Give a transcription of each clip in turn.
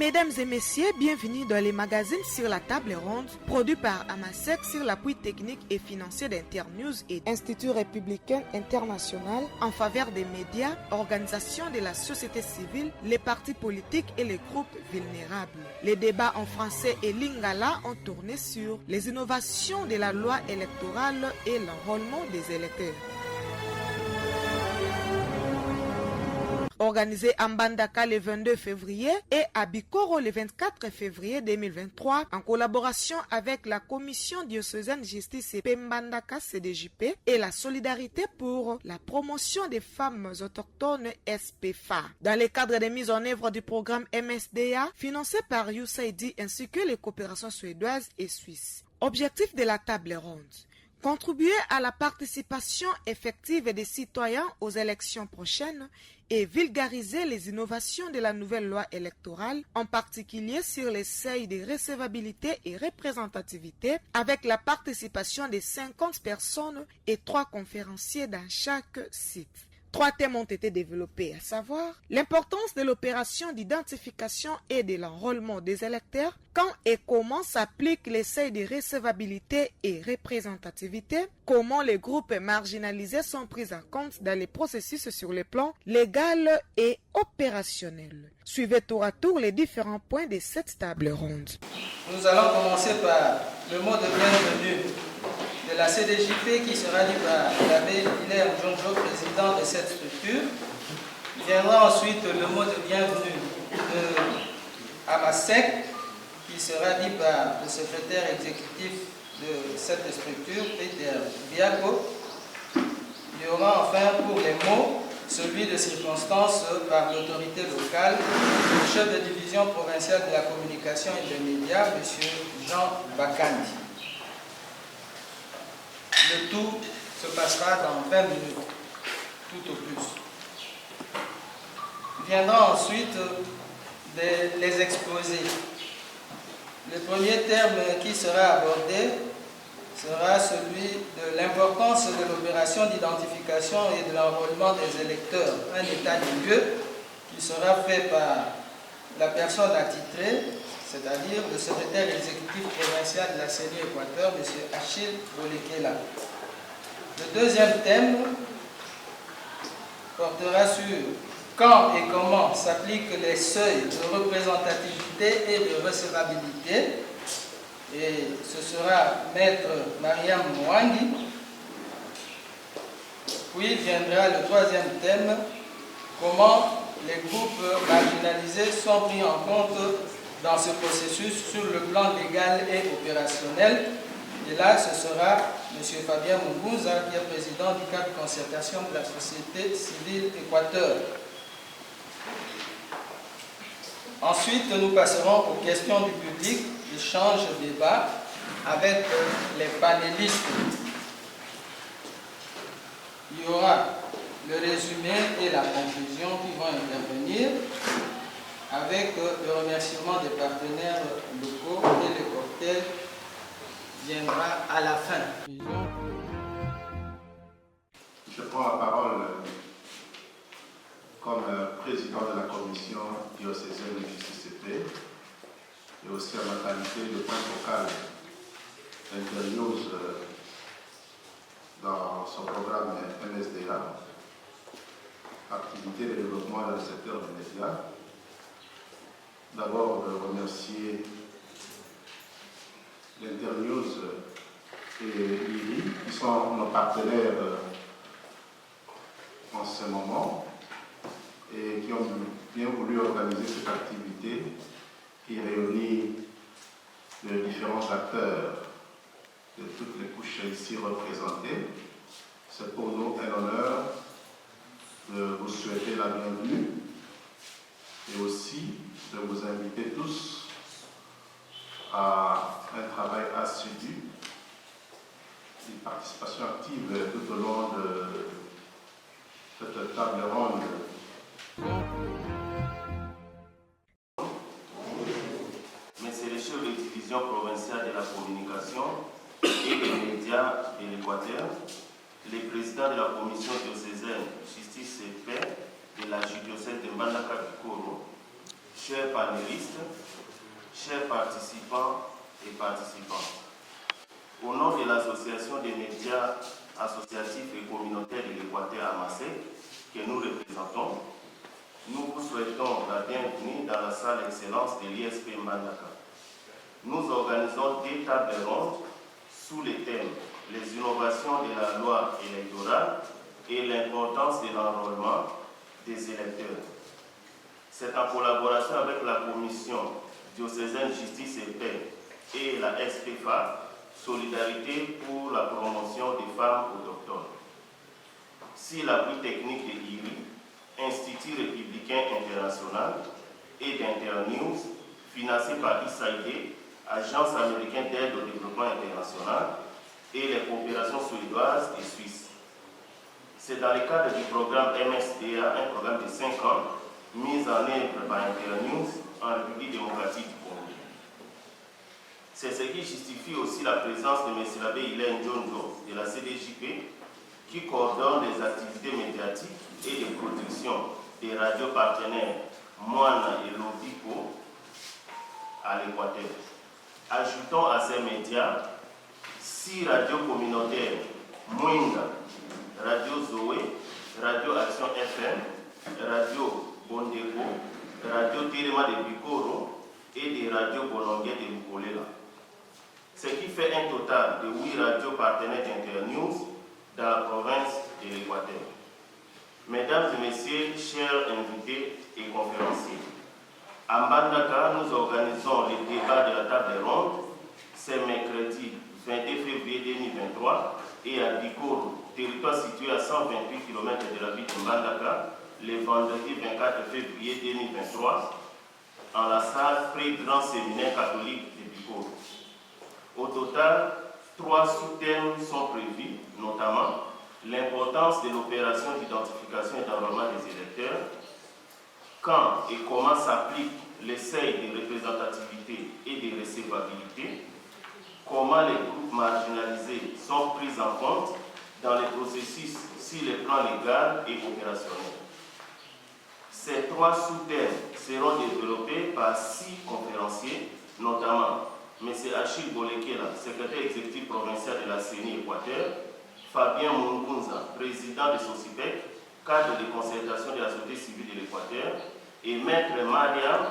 Mesdames et messieurs, bienvenue dans les magazines sur la table ronde, produit par Amasec sur l'appui technique et financier d'Internews et Institut républicain international en faveur des médias, organisations de la société civile, les partis politiques et les groupes vulnérables. Les débats en français et lingala ont tourné sur les innovations de la loi électorale et l'enrôlement des électeurs. Organisé à Mbandaka le 22 février et à Bikoro le 24 février 2023 en collaboration avec la Commission diocésaine justice et Mbandaka CDJP et la solidarité pour la promotion des femmes autochtones SPFA. Dans le cadre des mises en œuvre du programme MSDA financé par USAID ainsi que les coopérations suédoises et suisses. Objectif de la table ronde. Contribuer à la participation effective des citoyens aux élections prochaines et vulgariser les innovations de la nouvelle loi électorale, en particulier sur les seuils de recevabilité et représentativité, avec la participation de 50 personnes et 3 conférenciers dans chaque site. 3 thèmes ont été développés, à savoir l'importance de l'opération d'identification et de l'enrôlement des électeurs, quand et comment s'appliquent les seuils de recevabilité et représentativité, comment les groupes marginalisés sont pris en compte dans les processus sur le plan légal et opérationnel. Suivez tour à tour les différents points de cette table ronde. Nous allons commencer par le mot de bienvenue de la CDJP qui sera dit par l'abbé Hilaire Djonjo, président de cette structure. Viendra ensuite le mot de bienvenue de Amasec qui sera dit par le secrétaire exécutif de cette structure, Peter Biako. Il y aura enfin pour les mots celui de circonstance par l'autorité locale, le chef de division provinciale de la communication et des médias, M. Jean Bakandi. Le tout se passera dans 20 minutes, tout au plus. Viendra ensuite les exposés. Le premier terme qui sera abordé sera celui de l'importance de l'opération d'identification et de l'enrôlement des électeurs, un état des lieux qui sera fait par la personne attitrée, c'est-à-dire le secrétaire exécutif provincial de la CENI Équateur, M. Achille Bolekela. Le deuxième thème portera sur quand et comment s'appliquent les seuils de représentativité et de recevabilité. Et ce sera Maître Mariam Mwangi. Puis viendra le troisième thème, comment les groupes marginalisés sont pris en compte dans ce processus sur le plan légal et opérationnel. Et là, ce sera M. Fabien Muguza, qui est président du cadre de concertation de la société civile Équateur. Ensuite, nous passerons aux questions du public, échange, débat avec les panélistes. Il y aura le résumé et la conclusion qui vont intervenir avec le remerciement des partenaires locaux et le cocktail viendra à la fin. Je prends la parole comme président de la commission diocésaine du CCP et aussi à ma qualité de point focal d'Internews dans son programme MSDA, activité de développement dans le secteur des médias. D'abord, remercier l'Internews et l'IRI, qui sont nos partenaires en ce moment et qui ont bien voulu organiser cette activité qui réunit les différents acteurs de toutes les couches ici représentées. C'est pour nous un honneur de vous souhaiter la bienvenue et aussi de vous inviter tous à un travail assidu, une participation active tout au long de cette table ronde. Monsieur le chef de division provinciale de la communication et des médias de l'Équateur, le président de la commission diocésaine justice et paix de la diocèse de Mbandaka Bikoro, chers panélistes, chers participants et participantes. Au nom de l'Association des médias associatifs et communautaires de l'Équateur à Massé, que nous représentons, nous vous souhaitons la bienvenue dans la salle Excellence de l'ISP Mbandaka. Nous organisons des tables rondes sous les thèmes « Les innovations de la loi électorale » et l'importance de l'enrôlement des électeurs. C'est en collaboration avec la Commission diocésaine Justice et Paix et la SPFA, Solidarité pour la promotion des femmes autochtones. Si l'appui technique de l'IRI, Institut républicain international, et d'Internews, financé par USAID, Agence américaine d'aide au développement international, et les coopérations suédoises et suisses. C'est dans le cadre du programme MSDA, un programme de 5 ans, mis en œuvre par Internews en République démocratique du Congo. C'est ce qui justifie aussi la présence de M. l'abbé Hilaire Ndjonjo de la CDJP, qui coordonne les activités médiatiques et de production des radios partenaires Moana et Lobico à l'Équateur. Ajoutons à ces médias 6 radios communautaires, Mwinga, Radio Zoé, Radio Action FM, Radio Bondeko, Radio Tirema de Bikoro et des radios Bolonguet de Bukolela. Ce qui fait un total de 8 radios partenaires d'Internews dans la province de l'Équateur. Mesdames et messieurs, chers invités et conférenciers, à Mbandaka, nous organisons le débat de la table ronde ce mercredi 22 février 2023 et à Bikoro, territoire situé à 128 km de la ville de Mbandaka, le vendredi 24 février 2023, en la salle Pré-Grand Séminaire catholique de Bikoro. Au total, 3 sous-thèmes sont prévus, notamment l'importance de l'opération d'identification et d'enrôlement des électeurs, quand et comment s'applique les seuils de représentativité et de recevabilité, comment les groupes marginalisés sont pris en compte dans les processus sur le plan légal et opérationnel. Ces 3 sous-thèmes seront développés par 6 conférenciers, notamment M. Achille Bolekela, secrétaire exécutif provincial de la CENI Équateur, Fabien Mungunza, président de SOSIPEC, cadre de concertation de la société civile de l'Équateur, et Maître Mariam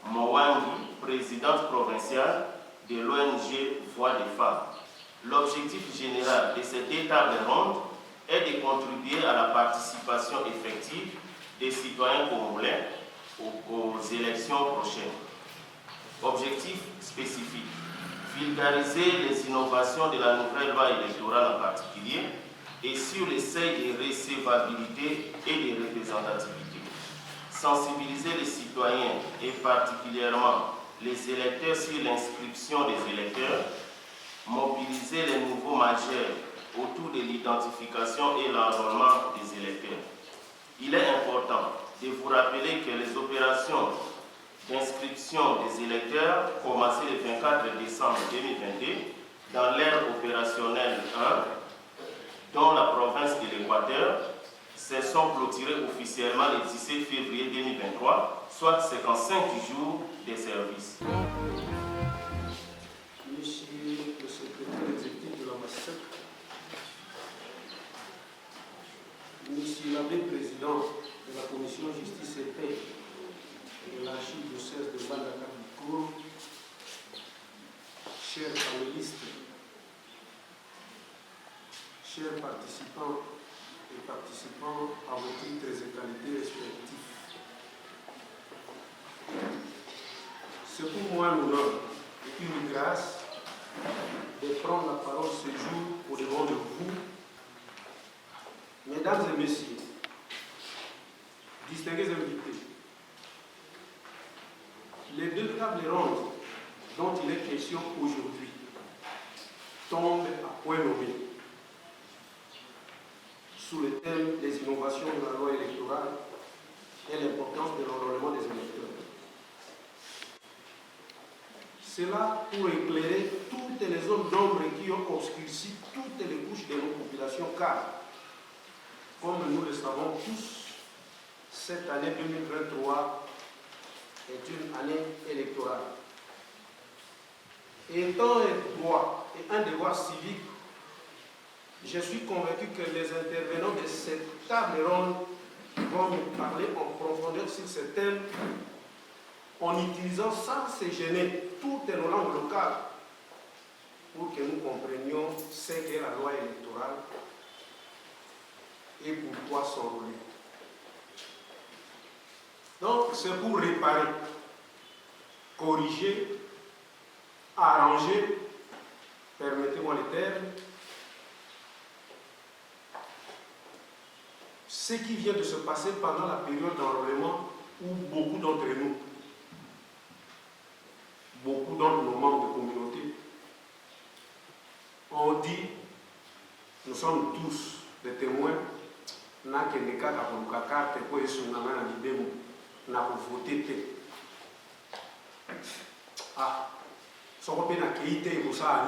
Mowangi, présidente provinciale de l'ONG Voix des femmes. L'objectif général de ces 2 tables rondes est de contribuer à la participation effective des citoyens congolais aux élections prochaines. Objectif spécifique: vulgariser les innovations de la nouvelle loi électorale en particulier et sur les seuils de recevabilité et de représentativité. Sensibiliser les citoyens et particulièrement les électeurs sur l'inscription des électeurs. Mobiliser les nouveaux majeurs autour de l'identification et l'enrôlement des électeurs. Il est important de vous rappeler que les opérations d'inscription des électeurs commencées le 24 décembre 2022 dans l'ère opérationnelle 1, dont la province de l'Équateur, se sont clôturées officiellement le 17 février 2023, soit 55 jours de service. Monsieur le secrétaire exécutif de la MASSEC, Monsieur l'abbé président de la commission justice et paix de l'archidiocèse de Mbandaka-Bikoro, chers panélistes, chers participants et participants à vos titres et qualités respectifs. C'est pour moi un honneur et une grâce de prendre la parole ce jour au devant de vous, mesdames et messieurs, distingués invités. Les 2 tables rondes dont il est question aujourd'hui tombent à point nommé sous le thème des innovations de la loi électorale et l'importance de l'enrôlement des électeurs. Cela pour éclairer toutes les zones d'ombre qui ont obscurci toutes les couches de nos populations, car, comme nous le savons tous, cette année 2023 est une année électorale. Étant un droit et un devoir civique, je suis convaincu que les intervenants de cette table ronde vont nous parler en profondeur sur ce thème en utilisant sans se gêner toutes nos langues locales pour que nous comprenions ce qu'est la loi électorale et pourquoi s'enrôler. Donc, c'est pour réparer, corriger, arranger, permettez-moi le terme, ce qui vient de se passer pendant la période d'enrôlement où beaucoup d'entre nous, beaucoup d'entre nos membres de communauté, ont dit, nous sommes tous des témoins, n'a que les cas pour le carte pour les souvenirs n'a pas voté. Ah, ça va bien accueillir pour ça.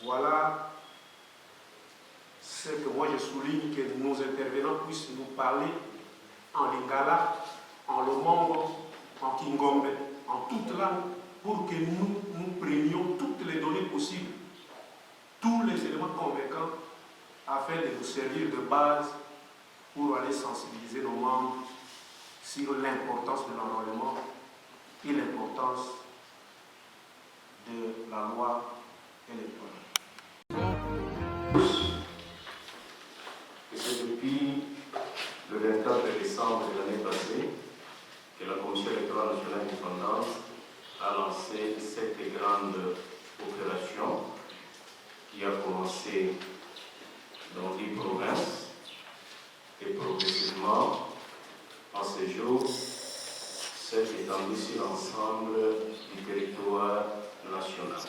Voilà ce que moi je souligne, que nos intervenants puissent nous parler en lingala, en lomombo, en kingombe, en toute langue, pour que nous prenions toutes les données possibles, tous les éléments convaincants, afin de nous servir de base pour aller sensibiliser nos membres sur l'importance de l'enrôlement et l'importance de la loi électorale. C'est depuis le 24 décembre de l'année passée que la Commission électorale nationale indépendante a lancé cette grande opération qui a commencé dans 10 provinces et progressivement, en ce jour, s'est étendue sur l'ensemble du territoire national.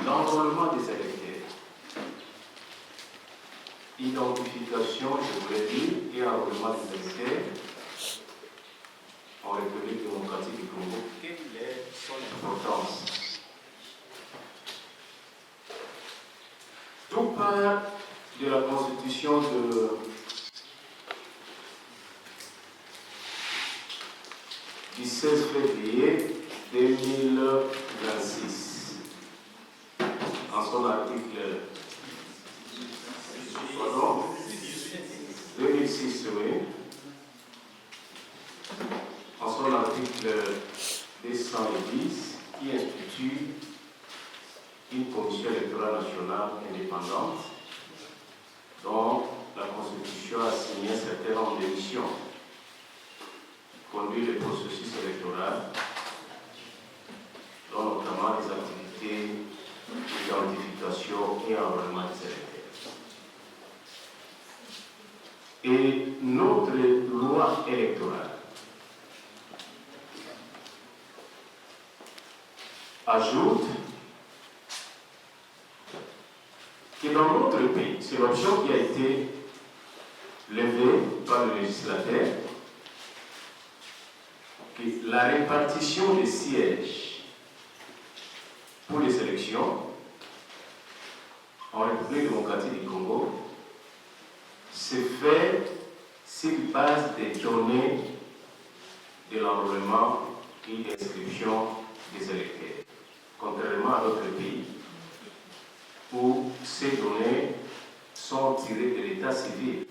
L'enrôlement des électeurs, identification, je vous l'ai dit, et enrôlement des électeurs en République démocratique du Congo, quelle est son importance? Tout part de la constitution du 16 février 2026. En son article 2006, oui. En son article 210, qui institue une commission électorale nationale indépendante dont la Constitution a assigné un certain nombre de missions. Conduire le processus électoral, dont notamment les activités d'identification et enrôlement des électeurs. Et notre loi électorale ajoute que dans notre pays, c'est l'option qui a été levée par le législateur, que la répartition des sièges pour les élections en République démocratique du Congo se fait sur base des données de l'enrôlement et d'inscription des électeurs, contrairement à notre pays où ces données sont tirées de l'état civil.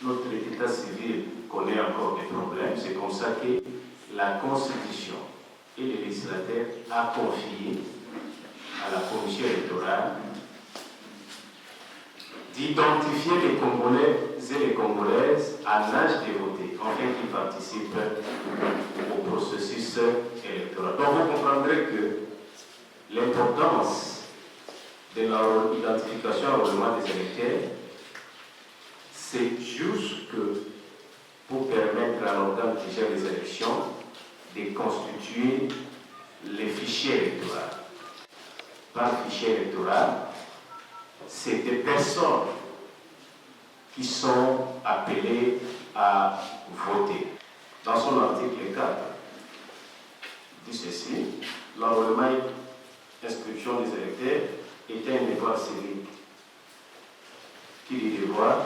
Notre état civil connaît encore des problèmes. C'est comme ça que la Constitution et le législateur a confié à la Commission électorale d'identifier les Congolais et les Congolaises à l'âge de voter, afin qu'ils participent au processus électoral. Donc vous comprendrez que l'importance de l'identification et l'enrôlement des électeurs, c'est juste que pour permettre à l'organe qui gère les élections de constituer les fichiers électoraux. Par fichier électoral, c'est des personnes qui sont appelées à voter. Dans son article 4, dit ceci: l'enrôlement et l'inscription des électeurs est un devoir civique Qui dit devoir,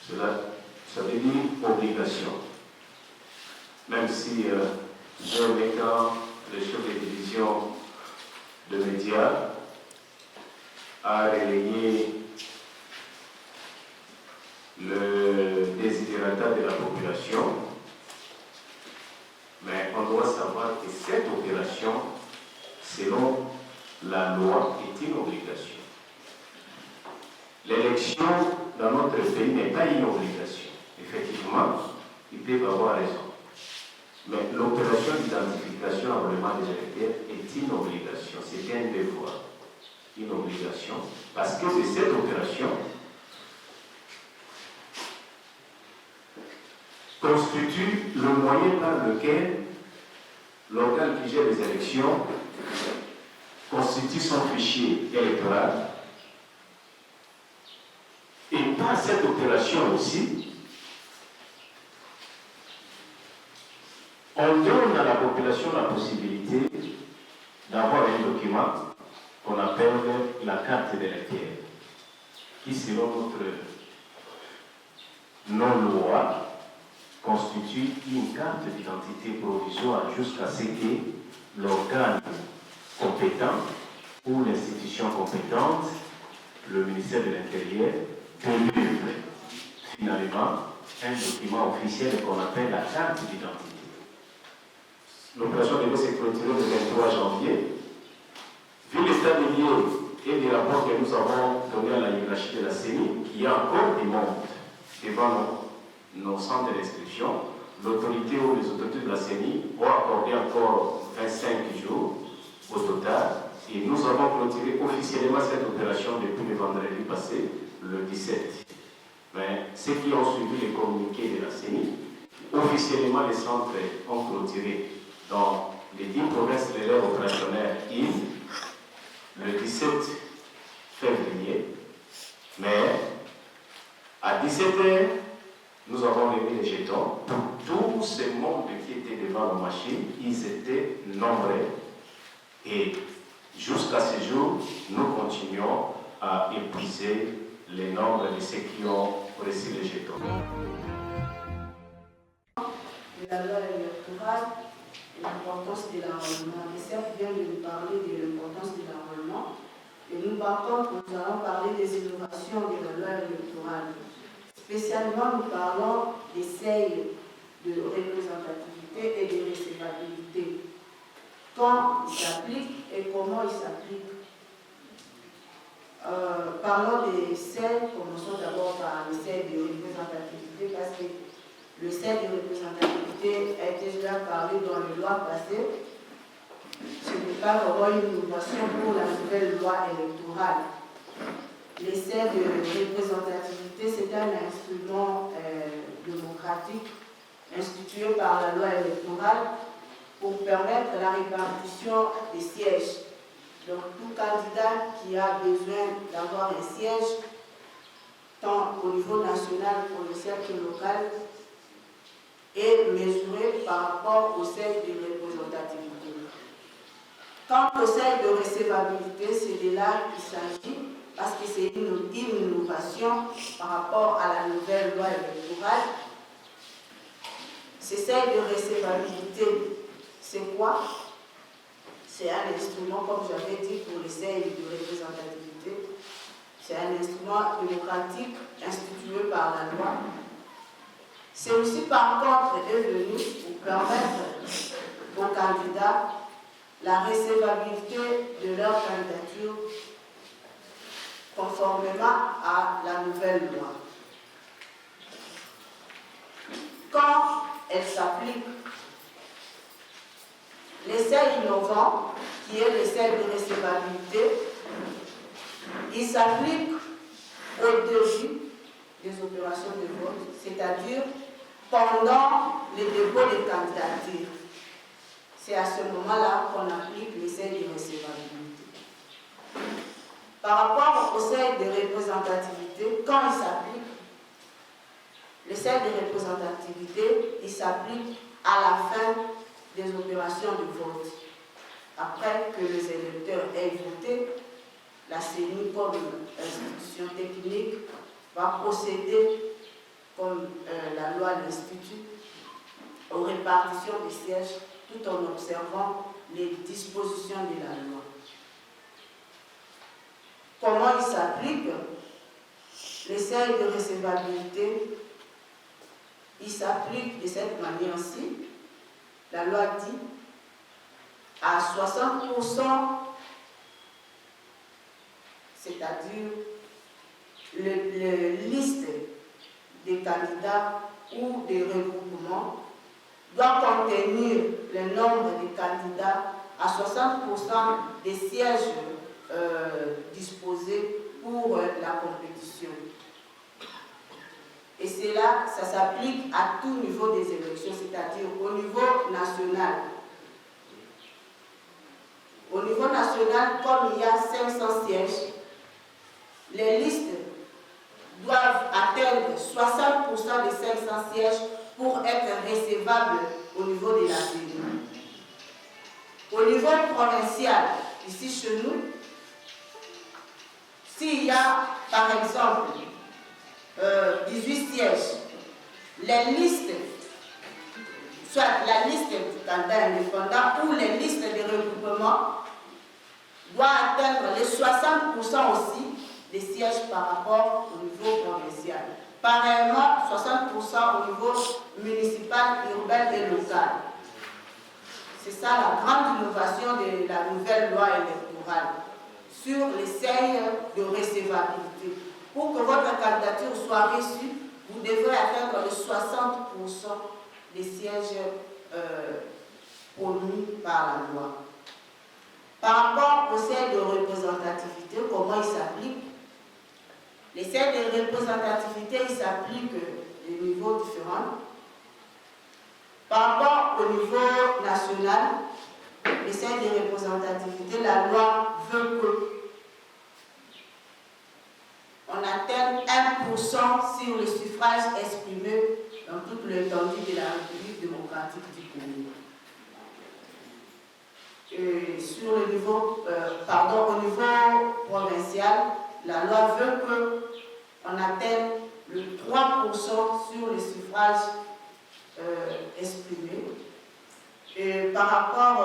ça veut dire obligation. Même si j'ai aimé quand le chef de division de médias a relayé le desiderata de la population, mais on doit savoir que cette opération, selon la loi, est une obligation. L'élection dans notre pays n'est pas une obligation. Effectivement, ils peuvent avoir raison. Mais l'opération d'identification à l'enrôlement des électeurs est une obligation. C'est un devoir, une obligation, parce que c'est cette opération constitue le moyen par lequel l'organe qui gère les élections constitue son fichier électoral. Et par cette opération aussi, on donne à la population la possibilité d'avoir un document qu'on appelle la carte d'électeur, qui selon notre non-loi constitue une carte d'identité provisoire jusqu'à ce que l'organe compétent ou l'institution compétente, le ministère de l'Intérieur, délivre finalement un document officiel qu'on appelle la carte d'identité. L'opération devait se clôturer le 23 janvier. Vu l'état des lieux et les rapports que nous avons donnés à la hiérarchie de la CENI, qui a encore du monde devant nos centres d'inscription, l'autorité ou les autorités de la CENI ont accordé encore 25 jours au total. Et nous avons clôturé officiellement cette opération depuis le vendredi passé, le 17. Mais ceux qui ont suivi les communiqués de la CENI, officiellement les centres ont clôturé dans les 10 provinces de l'air opérationnel le 17 février. Mais à 17h, nous avons remis les jetons. Pour tous ces membres qui étaient devant la machine, ils étaient nombreux. Et jusqu'à ce jour, nous continuons à épuiser les nombres de ceux qui ont reçu les jetons. La loi électorale, l'importance de l'enrôlement. Et certes vient de nous parler de l'importance de l'enrôlement. Et nous, par contre, nous allons parler des innovations de la loi électorale. Spécialement, nous parlons des seuils de représentativité et de recevabilité. Quand il s'applique et comment il s'applique. Parlons des seuils, commençons d'abord par les seuils de représentativité parce que le seuil de représentativité a été déjà parlé dans les lois passées. Ce n'est pas vraiment une innovation pour la nouvelle loi électorale. Les seuils de représentativité, c'est un instrument démocratique institué par la loi électorale pour permettre la répartition des sièges. Donc tout candidat qui a besoin d'avoir un siège, tant au niveau national, provincial que local, est mesuré par rapport au seuil de représentativité. Quant au seuil de recevabilité, c'est de là qu'il s'agit, parce que c'est une innovation par rapport à la nouvelle loi électorale. Ce seuil de recevabilité, c'est quoi? C'est un instrument, comme j'avais dit, pour les seuils de représentativité. C'est un instrument démocratique institué par la loi. C'est aussi par contre devenu pour permettre aux candidats la recevabilité de leur candidature conformément à la nouvelle loi. Quand elle s'applique, l'essai innovant, qui est l'essai de recevabilité, il s'applique au début des opérations de vote, c'est-à-dire pendant le dépôt des candidatures. C'est à ce moment-là qu'on applique l'essai de recevabilité. Par rapport au seuil de représentativité, quand il s'applique, le seuil de représentativité, il s'applique à la fin des opérations de vote. Après que les électeurs aient voté, la CENI comme institution technique va procéder, comme la loi l'institue, aux répartitions des sièges tout en observant les dispositions de la loi. Comment il s'applique? Les seuils de recevabilité, il s'applique de cette manière-ci. La loi dit à 60%, c'est-à-dire les listes des candidats ou des regroupements doit contenir le nombre de candidats à 60% des sièges disposés pour la compétition. Et cela, ça s'applique à tout niveau des élections, c'est-à-dire au niveau national. Au niveau national, comme il y a 500 sièges, les listes doivent atteindre 60% des 500 sièges pour être recevables au niveau de la CENI. Au niveau provincial, ici chez nous, s'il y a par exemple 18 sièges, les listes, soit la liste du candidat indépendant ou les listes de regroupement, doivent atteindre les 60% aussi des sièges par rapport au niveau provincial. Pareillement, 60% au niveau municipal, urbain et local. C'est ça la grande innovation de la nouvelle loi électorale sur les seuils de recevabilité. Pour que votre candidature soit reçue, vous devrez atteindre les 60% des sièges promis par la loi. Par rapport au seuil de représentativité, comment il s'applique? Les seuils de représentativité, ils s'appliquent à des niveaux différents. Par rapport au niveau national, les seuils de représentativité, la loi veut que on atteigne 1% sur le suffrage exprimé dans toute l'étendue de la République démocratique du Congo. Et sur le niveau, au niveau provincial, la loi veut qu'on atteigne le 3% sur les suffrages exprimés. Et par rapport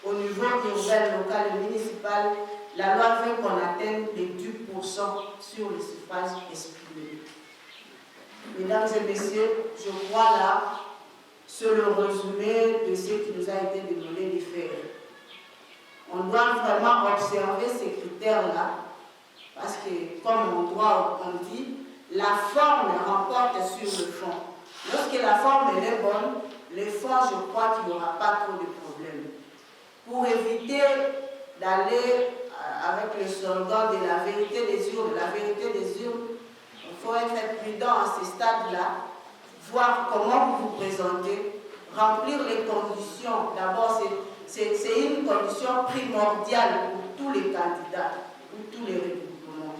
au niveau urbain, local et municipal, la loi veut qu'on atteigne les 10% sur les suffrages exprimés. Mesdames et messieurs, je crois là, c'est le résumé de ce qui nous a été demandé de faire. On doit vraiment observer ces critères-là, parce que, comme on dit, la forme remporte sur le fond. Lorsque la forme est bonne, le fond, je crois qu'il n'y aura pas trop de problèmes. Pour éviter d'aller avec le slogan de la vérité des urnes, il faut être prudent à ce stade-là, voir comment vous vous présentez, remplir les conditions. D'abord, c'est une condition primordiale pour tous les candidats, pour tous les regroupements,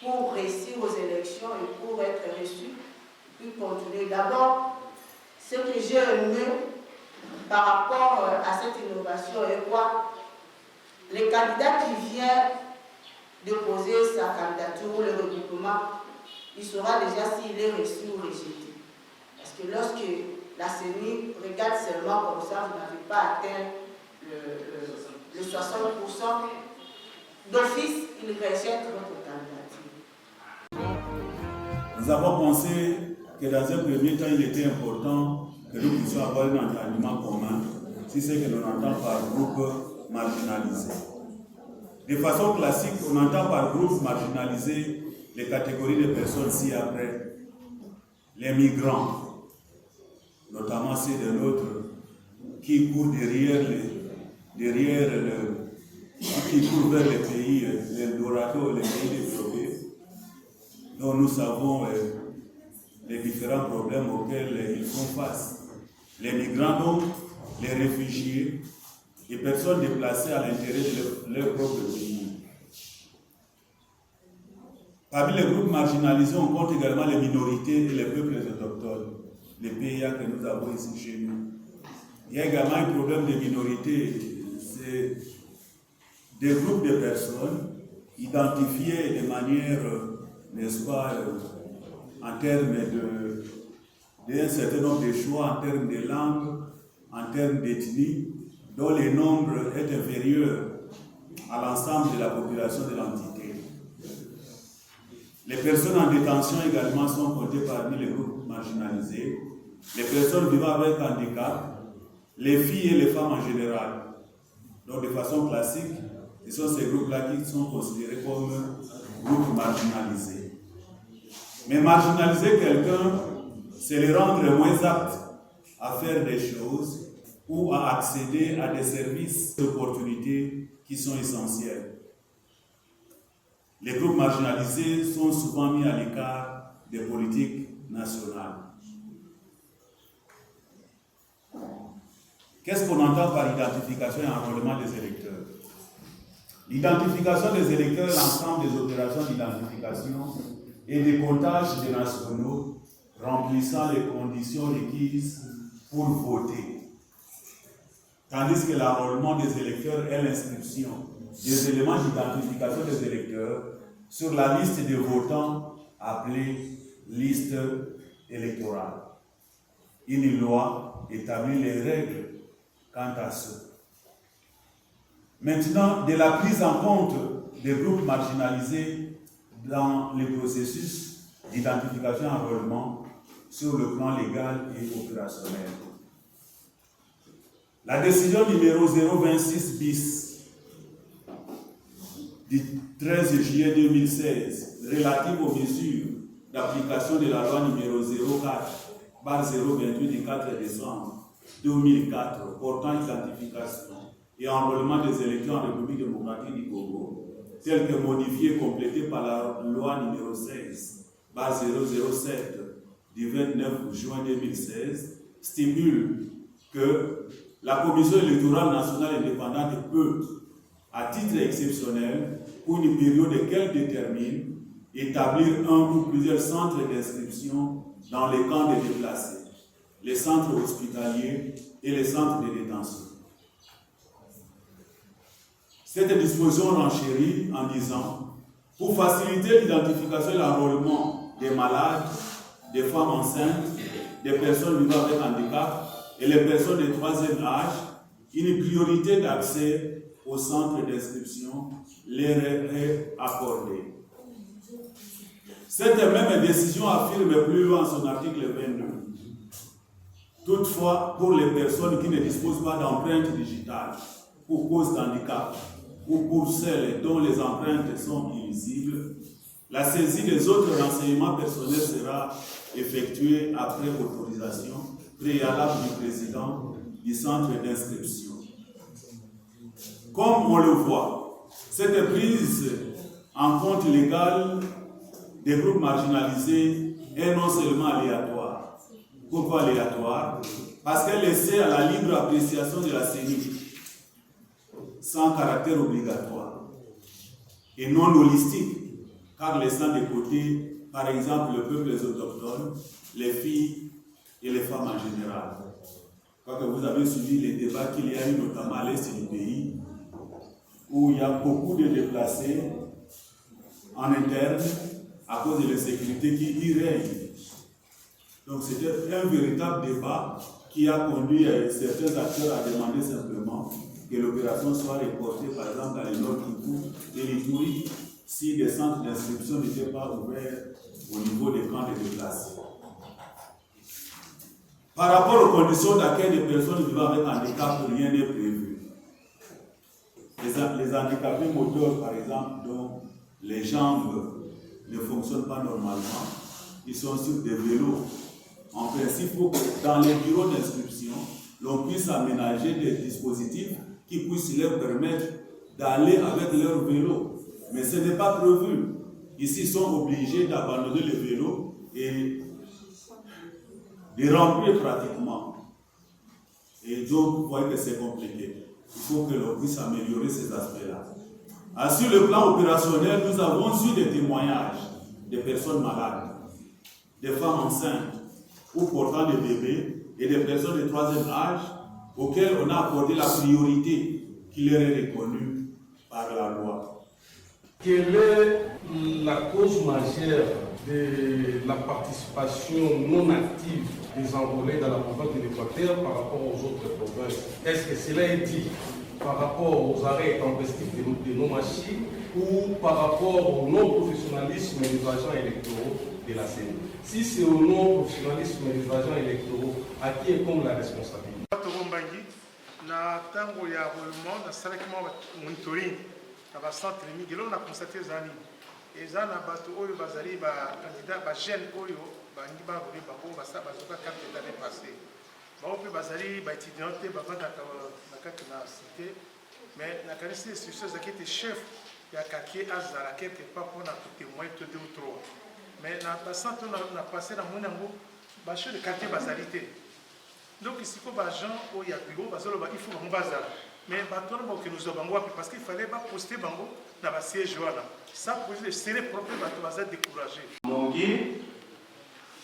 pour réussir aux élections et pour être reçu, puis continuer. D'abord, ce que j'ai aimé par rapport à cette innovation est quoi? Les candidats qui viennent déposer sa candidature ou le regroupement, il saura déjà s'il est reçu ou rejeté. Parce que lorsque la CENI regarde seulement comme ça, vous n'avez pas atteint le 60%, d'office, il rejette votre candidature. Nous avons pensé que dans un premier temps, il était important que nous puissions avoir un entraînement commun, si c'est que l'on entend par groupe marginalisé. De façon classique, on entend par groupe marginalisé les catégories de personnes ci-après. Les migrants, notamment ceux de l'autre, qui courent qui courent vers les pays, l'Eldorado, les pays développés, dont nous savons les différents problèmes auxquels ils font face. Les migrants, donc, les réfugiés, les personnes déplacées à l'intérieur de leur propre pays. Parmi les groupes marginalisés, on compte également les minorités et les peuples autochtones, les PIA que nous avons ici chez nous. Il y a également un problème de minorité, c'est des groupes de personnes identifier de manière, n'est-ce pas, en termes d'un certain nombre de choix, en termes de langue, en termes d'ethnie, dont le nombre est inférieur à l'ensemble de la population de l'entité. Les personnes en détention également sont comptées parmi les groupes marginalisés, les personnes vivant avec handicap, les filles et les femmes en général. Donc de façon classique, ce sont ces groupes-là qui sont considérés comme groupes marginalisés. Mais marginaliser quelqu'un, c'est le rendre moins apte à faire des choses ou à accéder à des services d'opportunités qui sont essentiels. Les groupes marginalisés sont souvent mis à l'écart des politiques nationales. Qu'est-ce qu'on entend par identification et enrôlement des électeurs? L'identification des électeurs est l'ensemble des opérations d'identification et des comptages des nationaux remplissant les conditions requises pour voter. Tandis que l'enrôlement des électeurs est l'inscription des éléments d'identification des électeurs sur la liste des votants appelée liste électorale. Une loi établit les règles quant à ceux. Maintenant, de la prise en compte des groupes marginalisés dans les processus d'identification et enrôlement sur le plan légal et opérationnel. La décision numéro 026 bis du 13 juillet 2016 relative aux mesures d'application de la loi numéro 04/028 du 4 décembre 2004 portant identification et enrôlement des électeurs en République démocratique du Congo, telle que modifiée et complétée par la loi numéro 16/007 du 29 juin 2016, stipule que la Commission électorale nationale indépendante peut, à titre exceptionnel, pour une période qu'elle détermine, établir un ou plusieurs centres d'inscription dans les camps de déplacés, les centres hospitaliers et les centres de détention. Cette disposition renchérit en disant, pour faciliter l'identification et l'enrôlement des malades, des femmes enceintes, des personnes vivant avec handicap et les personnes de troisième âge, une priorité d'accès au centre d'inscription leur est accordée. Cette même décision affirme plus loin son article 22. Toutefois, pour les personnes qui ne disposent pas d'empreintes digitales pour cause d'handicap ou pour celles dont les empreintes sont illisibles, la saisie des autres renseignements personnels sera effectuée après autorisation préalable du président du centre d'inscription. Comme on le voit, cette prise en compte légale des groupes marginalisés est non seulement aléatoire. Pourquoi aléatoire? Parce qu'elle laissait à la libre appréciation de la CENI, sans caractère obligatoire, et non holistique, car laissant de côté, par exemple, le peuple autochtone, les filles et les femmes en général. Quand vous avez suivi les débats qu'il y a eu notamment à l'est du pays, où il y a beaucoup de déplacés en interne à cause de l'insécurité qui y règne. Donc c'était un véritable débat qui a conduit certains acteurs à demander simplement que l'opération soit reportée, par exemple, dans les Nord Kivu et l'Ituri, si des centres d'inscription n'étaient pas ouverts au niveau des camps de déplacés. Par rapport aux conditions d'accueil des personnes vivant avec handicap, rien n'est prévu. Les handicapés moteurs, par exemple, dont les jambes ne fonctionnent pas normalement, ils sont sur des vélos. En principe, dans les bureaux d'inscription, l'on puisse aménager des dispositifs qui puissent leur permettre d'aller avec leur vélo. Mais ce n'est pas prévu. Ici, ils sont obligés d'abandonner les vélos et de remplir pratiquement. Et donc, vous voyez que c'est compliqué. Il faut que l'on puisse améliorer ces aspects-là. Sur le plan opérationnel, nous avons eu des témoignages de personnes malades, des femmes enceintes ou portant des bébés et des personnes de troisième âge auxquelles on a accordé la priorité qui leur est reconnue par la loi. Quelle est la cause majeure de la participation non active des Angolais dans la province de l'Équateur par rapport aux autres provinces? Est-ce que cela est dit par rapport aux arrêts intempestifs de nos machines ou par rapport au non-professionnalisme des agents électoraux de la CENI? Si c'est au non-professionnalisme des agents électoraux, à qui est comme la responsabilité? Na tango ya roulement na salakima monitoring na ba centre migelo na constater zani eza na bato oyo bazali ba candidat ba jeune oyo ba ngi ba vuri ba ko ba sa ba zoka carte d'année passée ba opi bazali ba étudiant te ba banda na kati na cité mais na kanisi sur ce qui était chef ya kaki azala quelque part pour na témoin tout ou trop mais na ba centre na passé na monango ba chef de quartier bazali te. Donc ici, il faut que les gens au bureau, il faut que bazar. Mais maintenant, que nous avons parce qu'il fallait pas poster bango dans la siège là. Ça pour les propres bazar découragés. Mon guide,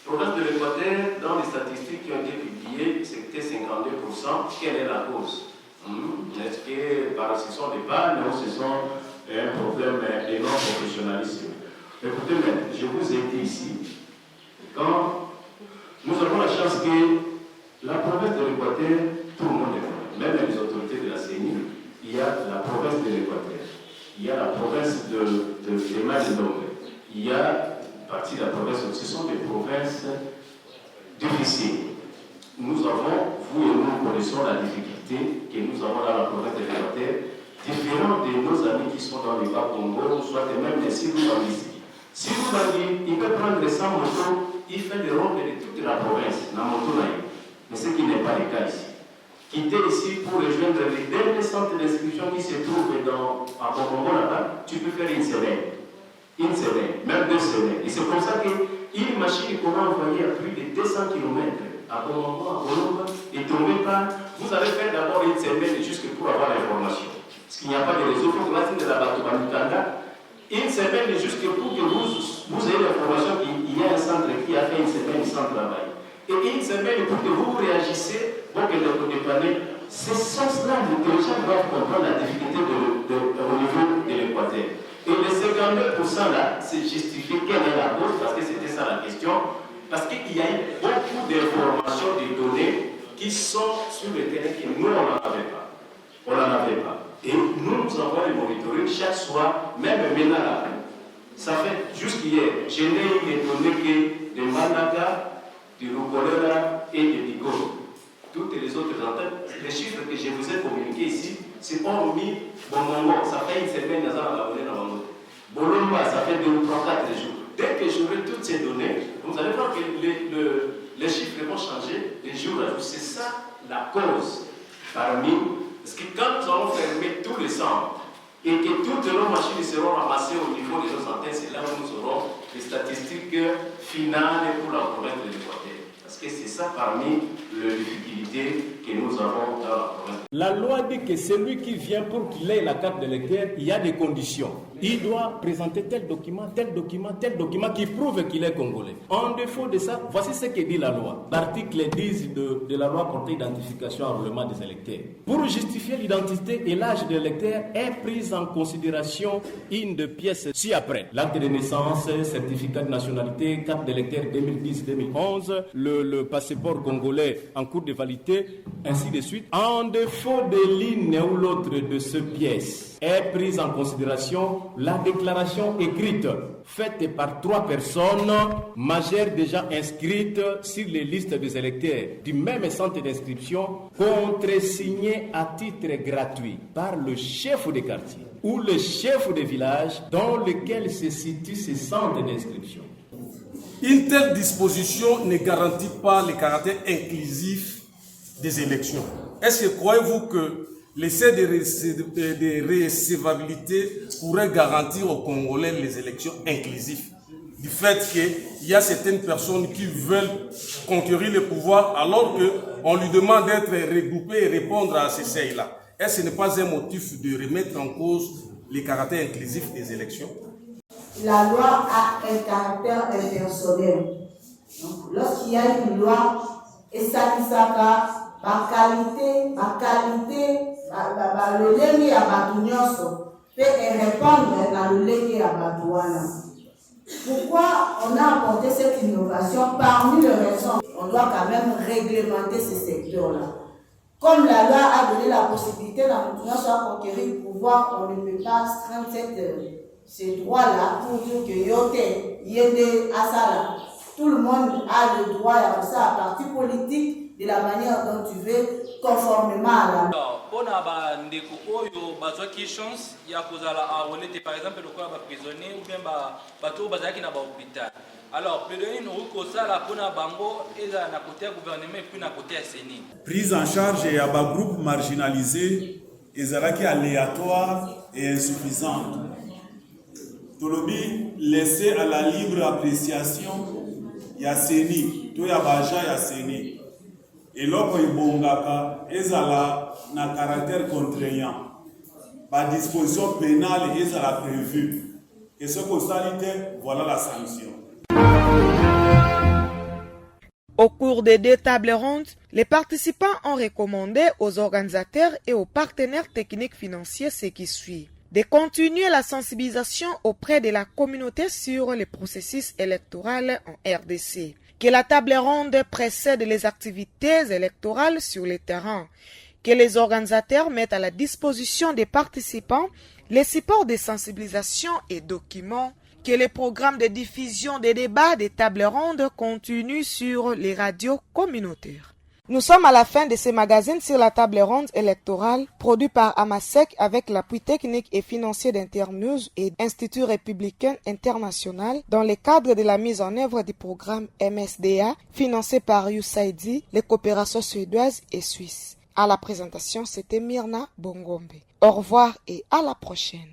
province de l'Équateur, dans les statistiques qui ont été publiées, c'était 52%. Quelle est la cause? Est-ce que par ce sont des balles, non, ce sont un problème de non-professionnalisme? Écoutez, je vous ai dit ici, quand nous avons la chance que la province de l'Équateur, tout le monde est connu, même les autorités de la CENI, il y a la province de l'Équateur, il y a la province de Marie-Dombe, il y a une partie de la province, ce sont des provinces difficiles. Nous avons, vous et nous connaissons la difficulté que nous avons dans la province de l'Équateur, différents de nos amis qui sont dans les Bas-Congo, soit même les Silou-Bangui. Silou-Bangui, il peut prendre 100 motos, il fait des rondes de toute la province, dans la moto. Mais ce qui n'est pas le cas ici. Quitter ici pour rejoindre les derniers centres d'inscription qui se trouvent à Bonbon là-bas, tu peux faire une semaine, même 2 semaines. Et c'est comme ça qu'une machine qu'on a envoyée à plus de 200 km à Bonbon, à Bonbon, est tombée par. Vous allez faire d'abord une semaine juste pour avoir l'information. Parce qu'il n'y a pas de réseau, pour la de la Batouba-Mutanda. Une semaine juste pour que vous ayez l'information qu'il y a un centre qui a fait une semaine sans travail. Et une semaine pour que vous réagissez pour que le dépanner. Ce sens-là, les gens doivent comprendre la difficulté au niveau de l'Équateur. Et les 52% là, c'est justifié. Quelle est la cause? Parce que c'était ça la question. Parce qu'il y a eu beaucoup d'informations, de données qui sont sur le terrain que nous, on n'en avait pas. On n'en avait pas. Et nous avons le monitoring chaque soir, même maintenant là. Ça fait jusqu'hier, je n'ai eu les données que de Manaka, du Rukolera et de Bigo. Toutes les autres antennes, les chiffres que je vous ai communiqués ici, c'est hormis Bongongo, ça fait une semaine dans la abonné dans Bongongo. Bolomba, ça fait 2 ou 3, 4 jours. Dès que j'aurai toutes ces données, vous allez voir que les chiffres vont changer les jours à jour. C'est ça la cause parmi. Parce que quand nous allons fermer tous les centres et que toutes nos machines seront ramassées au niveau de nos antennes, c'est là où nous aurons les statistiques finales pour la province de l'Équateur. Parce que c'est ça parmi les difficultés que nous avons dans la province. La loi dit que celui qui vient pour qu'il ait la carte d'électeur, il y a des conditions. Il doit présenter tel document qui prouve qu'il est congolais. En défaut de ça, voici ce que dit la loi. L'article 10 de la loi portée identification et enrôlement des électeurs. Pour justifier l'identité et l'âge de l'électeur est prise en considération une de pièces ci-après. L'acte de naissance, certificat de nationalité, carte d'électeur 2010-2011, le passeport congolais en cours de validité, ainsi de suite. En défaut de l'une ou l'autre de ces pièces, est prise en considération la déclaration écrite faite par 3 personnes majeures déjà inscrites sur les listes des électeurs du même centre d'inscription, contresignée à titre gratuit par le chef de quartier ou le chef de village dans lequel se situe ce centre d'inscription. Une telle disposition ne garantit pas le caractère inclusif des élections. Est-ce que croyez-vous que l'essai de recevabilité pourrait garantir aux Congolais les élections inclusives? Du fait qu'il y a certaines personnes qui veulent conquérir le pouvoir alors qu'on lui demande d'être regroupé et répondre à ces seuils-là. Est-ce que ce n'est pas un motif de remettre en cause le caractère inclusif des élections? La loi a un caractère impersonnel. Donc, lorsqu'il y a une loi, et ça dit ça, ma qualité, le lien à Batunyonso, peut répondre à le à Badouana. Pourquoi on a apporté cette innovation? Parmi les raisons, on doit quand même réglementer ce secteur-là. Comme la loi a donné la possibilité à nous soit conquérir le pouvoir, on ne peut pas astreindre ces droits-là pour dire que yote, yende, asala. Tout le monde a le droit à ça, à parti politique, de la manière dont tu veux, conformément à la loi. Pour ndeko oyo bazwaki chance ya kozala a relate par exemple le corps prisonnier ou bien bato bazaki na ba hôpital. Alors plaidoyer nous kosala pona bango eza na côté gouvernement et puis na côté CENI. Prise en charge ya ba groupe marginalisé ezalaki aléatoire et insuffisante. Tolobi laissé à la libre appréciation ya CENI, to ya baja ya CENI. Et l'autre ibongaka ezala na caractère contraignant. Par disposition pénale ezala prévue. Et ce consalité, voilà la sanction. Au cours des 2 tables rondes, les participants ont recommandé aux organisateurs et aux partenaires techniques financiers ce qui suit: de continuer la sensibilisation auprès de la communauté sur les processus électoraux en RDC, que la table ronde précède les activités électorales sur le terrain, que les organisateurs mettent à la disposition des participants les supports de sensibilisation et documents, que les programmes de diffusion des débats des tables rondes continuent sur les radios communautaires. Nous sommes à la fin de ce magazine sur la table ronde électorale produit par Amasec avec l'appui technique et financier d'Internews et Institut républicain international dans le cadre de la mise en œuvre du programme MSDA financé par USAID, les coopérations suédoises et suisses. À la présentation, c'était Myrna Bongombe. Au revoir et à la prochaine.